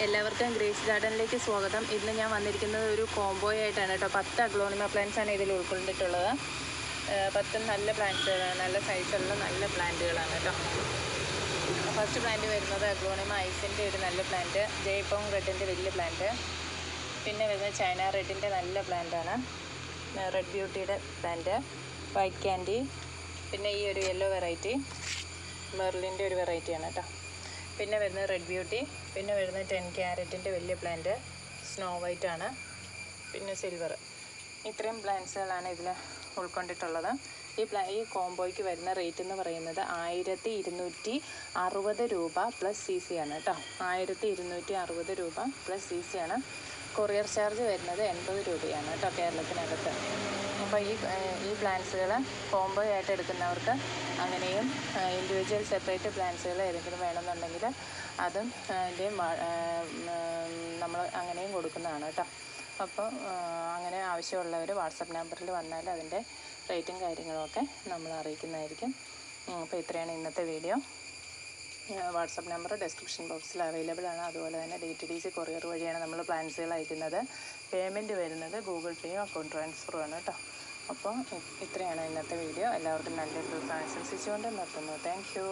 എല്ലാവർക്കും ഗ്രേസ് ഗാർഡനിലേക്ക് സ്വാഗതം. ഇന്ന് ഞാൻ വന്നിരിക്കുന്നത് ഒരു കോംബോയായിട്ടാണ് കേട്ടോ. 10 അഗ്ലോണിമ പ്ലാന്റ്സാണ് ഇതിൽ ഉൾക്കൊണ്ടിട്ടുള്ളത്. 10 നല്ല പ്ലാന്റ്സുകളാണ്, നല്ല സൈസുള്ള നല്ല പ്ലാന്റുകളാണ് കേട്ടോ. ഫസ്റ്റ് പ്ലാന്റ് വരുന്നത് അഗ്ലോണിമ ഐസിൻ്റെ ഒരു നല്ല പ്ലാന്റ്, ജയ്പോങ് റെഡിൻ്റെ വലിയ പ്ലാന്റ്. പിന്നെ വരുന്നത് ചൈന റെഡിൻ്റെ നല്ല പ്ലാന്റാണ്, റെഡ് ബ്യൂട്ടിയുടെ പ്ലാന്റ്, വൈറ്റ് ക്യാൻഡി. പിന്നെ ഈ ഒരു യെല്ലോ വെറൈറ്റി മെർലിൻ്റെ ഒരു വെറൈറ്റിയാണ് കേട്ടോ. പിന്നെ വരുന്നത് റെഡ് ബ്യൂട്ടി. പിന്നെ വരുന്നത് 10 ക്യാരറ്റിൻ്റെ വലിയ പ്ലാന്റ്, സ്നോ വൈറ്റ് ആണ്. പിന്നെ സിൽവർ. ഇത്രയും പ്ലാന്റ്സുകളാണ് ഇതിൽ ഉൾക്കൊണ്ടിട്ടുള്ളത്. ഈ കോംബോയ്ക്ക് വരുന്ന റേറ്റ് എന്ന് പറയുന്നത് 1260 രൂപ പ്ലസ് CC ആണ് കേട്ടോ. 1260 രൂപ പ്ലസ് CC ആണ്. കൊറിയർ ചാർജ് വരുന്നത് 80 രൂപയാണ് കേട്ടോ കേരളത്തിനകത്ത്. അപ്പോൾ ഈ പ്ലാന്റ്സുകൾ കോംബോ ആയിട്ട് എടുക്കുന്നവർക്ക് അങ്ങനെയും ഇൻഡിവിജ്വൽ സെപ്പറേറ്റ് പ്ലാന്റ്സുകൾ ഏതെങ്കിലും വേണമെന്നുണ്ടെങ്കിൽ അതും അതിൻ്റെയും നമ്മൾ അങ്ങനെയും കൊടുക്കുന്നതാണ് കേട്ടോ. അപ്പോൾ അങ്ങനെ ആവശ്യമുള്ളവർ വാട്സപ്പ് നമ്പറിൽ വന്നാൽ അതിൻ്റെ റേറ്റും കാര്യങ്ങളുമൊക്കെ നമ്മൾ അറിയിക്കുന്നതായിരിക്കും. അപ്പോൾ ഇത്രയാണ് ഇന്നത്തെ വീഡിയോ. വാട്സപ്പ് നമ്പർ ഡിസ്ക്രിപ്ഷൻ ബോക്സിൽ അവൈലബിൾ ആണ്. അതുപോലെ തന്നെ DTDC കൊറിയർ വഴിയാണ് നമ്മൾ പ്ലാന്റ്സുകൾ അയക്കുന്നത്. പേയ്മെൻറ്റ് വരുന്നത് ഗൂഗിൾ പേയോ അക്കൗണ്ട് ട്രാൻസ്ഫറും ആണ് കേട്ടോ. അപ്പോൾ ഇത്രയാണ് ഇന്നത്തെ വീഡിയോ. എല്ലാവർക്കും നല്ലൊരു ദിവസം ആശംസിച്ചുകൊണ്ട് നിർത്തുന്നു. Thank you.